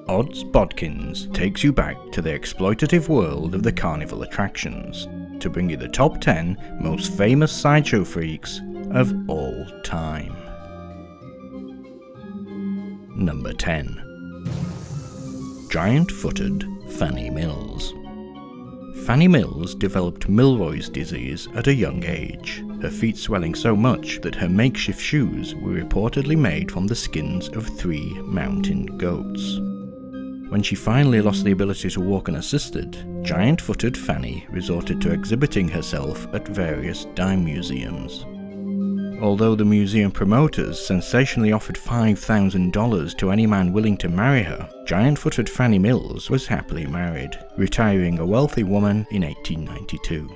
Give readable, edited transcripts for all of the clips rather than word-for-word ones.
ODDSBODKINS takes you back to the exploitative world of the carnival attractions to bring you the top 10 most famous sideshow freaks of all time. Number 10. Giant-footed Fanny Mills. Fanny Mills developed Milroy's disease at a young age, her feet swelling so much that her makeshift shoes were reportedly made from the skins of 3 mountain goats. When she finally lost the ability to walk unassisted, giant-footed Fanny resorted to exhibiting herself at various dime museums. Although the museum promoters sensationally offered $5,000 to any man willing to marry her, giant-footed Fanny Mills was happily married, retiring a wealthy woman in 1892.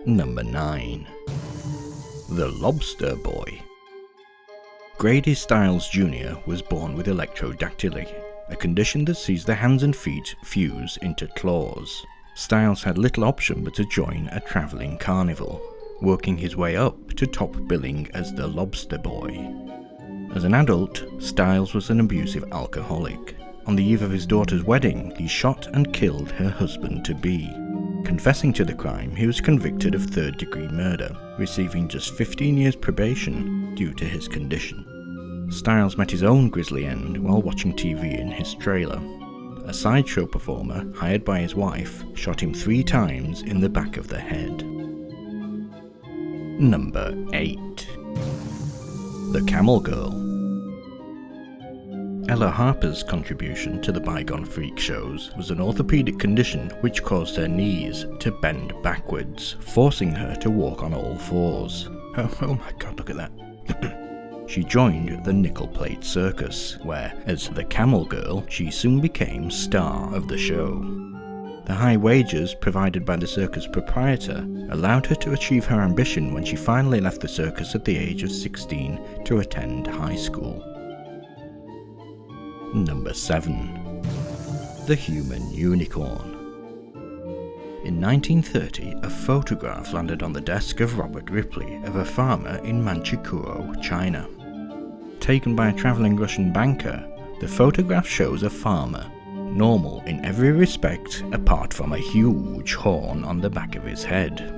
Number 9. The Lobster Boy. Grady Stiles Jr. was born with electrodactyly, a condition that sees the hands and feet fuse into claws. Stiles had little option but to join a travelling carnival, working his way up to top billing as the Lobster Boy. As an adult, Stiles was an abusive alcoholic. On the eve of his daughter's wedding, he shot and killed her husband-to-be. Confessing to the crime, he was convicted of third-degree murder, receiving just 15 years probation due to his condition. Stiles met his own grisly end while watching TV in his trailer. A sideshow performer, hired by his wife, shot him 3 times in the back of the head. Number 8. The Camel Girl. Ella Harper's contribution to the bygone freak shows was an orthopedic condition which caused her knees to bend backwards, forcing her to walk on all 4s. Oh my god, look at that. She joined the Nickel Plate Circus, where, as the Camel Girl, she soon became star of the show. The high wages provided by the circus proprietor allowed her to achieve her ambition when she finally left the circus at the age of 16 to attend high school. Number 7. The Human Unicorn. In 1930, a photograph landed on the desk of Robert Ripley of a farmer in Manchukuo, China. Taken by a travelling Russian banker, the photograph shows a farmer, normal in every respect apart from a huge horn on the back of his head.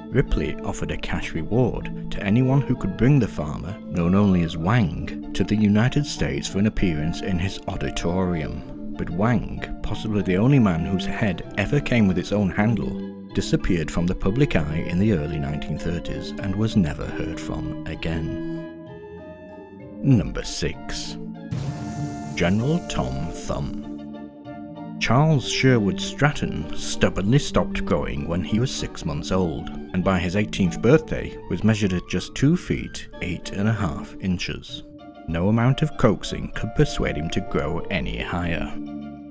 Ripley offered a cash reward to anyone who could bring the farmer, known only as Wang, to the United States for an appearance in his auditorium. But Wang, possibly the only man whose head ever came with its own handle, disappeared from the public eye in the early 1930s and was never heard from again. Number 6. General Tom Thumb. Charles Sherwood Stratton stubbornly stopped growing when he was 6 months old, and by his 18th birthday was measured at just 2 feet 8.5 inches. No amount of coaxing could persuade him to grow any higher.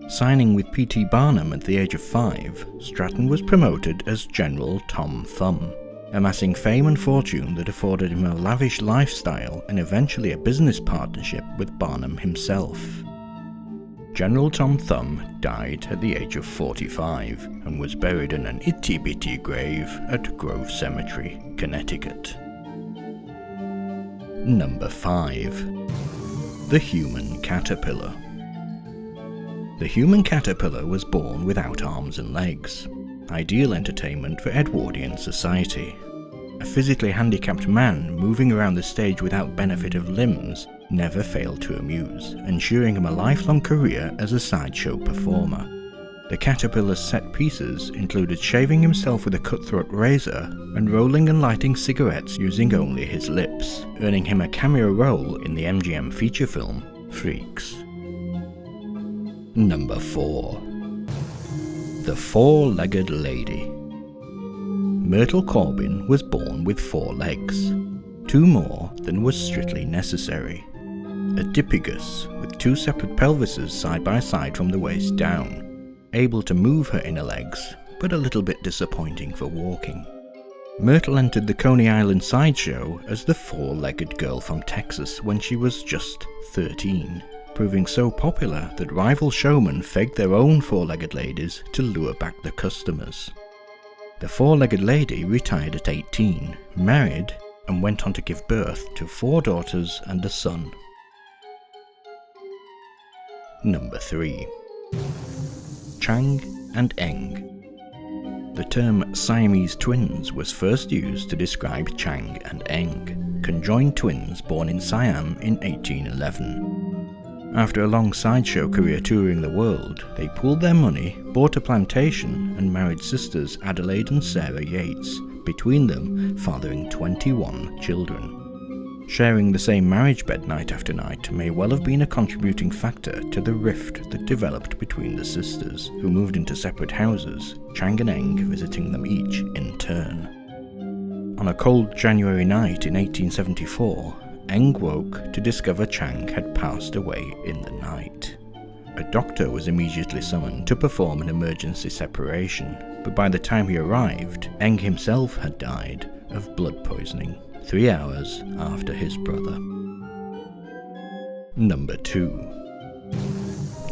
Signing with P.T. Barnum at the age of 5, Stratton was promoted as General Tom Thumb, amassing fame and fortune that afforded him a lavish lifestyle and eventually a business partnership with Barnum himself. General Tom Thumb died at the age of 45 and was buried in an itty-bitty grave at Grove Cemetery, Connecticut. Number 5. The Human Caterpillar. The human caterpillar was born without arms and legs, ideal entertainment for Edwardian society. A physically handicapped man moving around the stage without benefit of limbs never failed to amuse, ensuring him a lifelong career as a sideshow performer. The caterpillar's set pieces included shaving himself with a cutthroat razor and rolling and lighting cigarettes using only his lips, earning him a cameo role in the MGM feature film Freaks. Number 4. The Four-Legged Lady. Myrtle Corbin was born with 4 legs, 2 more than was strictly necessary. A dipygus with 2 separate pelvises side by side from the waist down, able to move her inner legs, but a little bit disappointing for walking. Myrtle entered the Coney Island sideshow as the 4-legged girl from Texas when she was just 13, proving so popular that rival showmen faked their own 4-legged ladies to lure back the customers. The 4-legged lady retired at 18, married, and went on to give birth to 4 daughters and a son. Number 3. Chang and Eng. The term Siamese twins was first used to describe Chang and Eng, conjoined twins born in Siam in 1811. After a long sideshow career touring the world, they pooled their money, bought a plantation, and married sisters Adelaide and Sarah Yates, between them fathering 21 children. Sharing the same marriage bed night after night may well have been a contributing factor to the rift that developed between the sisters, who moved into separate houses, Chang and Eng visiting them each in turn. On a cold January night in 1874, Eng woke to discover Chang had passed away in the night. A doctor was immediately summoned to perform an emergency separation, but by the time he arrived, Eng himself had died of blood poisoning 3 hours after his brother. Number 2.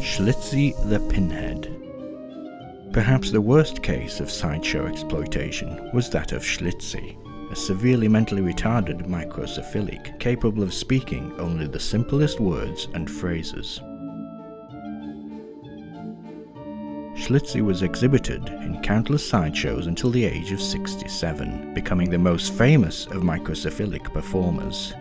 SCHLITZIE the Pinhead. Perhaps the worst case of sideshow exploitation was that of SCHLITZIE, a severely mentally retarded microcephalic capable of speaking only the simplest words and phrases. SCHLITZIE was exhibited in countless sideshows until the age of 67, becoming the most famous of microcephalic performers.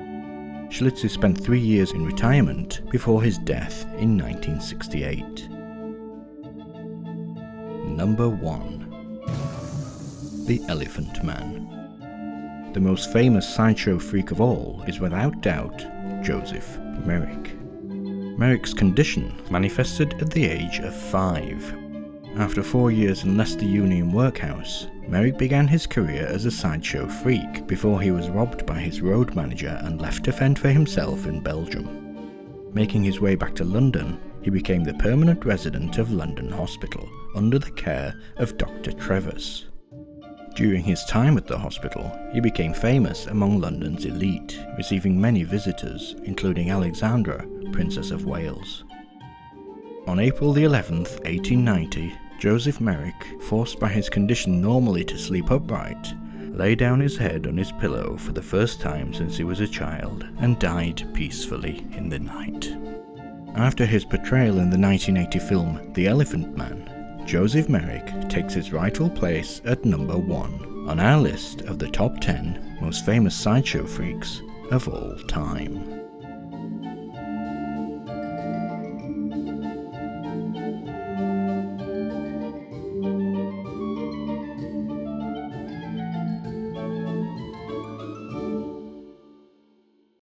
SCHLITZIE spent 3 years in retirement before his death in 1968. Number 1. The Elephant Man. The most famous sideshow freak of all is without doubt Joseph Merrick. Merrick's condition manifested at the age of 5. After 4 years in Leicester Union Workhouse, Merrick began his career as a sideshow freak before he was robbed by his road manager and left to fend for himself in Belgium. Making his way back to London, he became the permanent resident of London Hospital under the care of Dr. Trevis. During his time at the hospital, he became famous among London's elite, receiving many visitors, including Alexandra, Princess of Wales. On April the 11th, 1890, Joseph Merrick, forced by his condition normally to sleep upright, lay down his head on his pillow for the first time since he was a child and died peacefully in the night. After his portrayal in the 1980 film The Elephant Man, Joseph Merrick takes his rightful place at number 1 on our list of the top 10 most famous sideshow freaks of all time.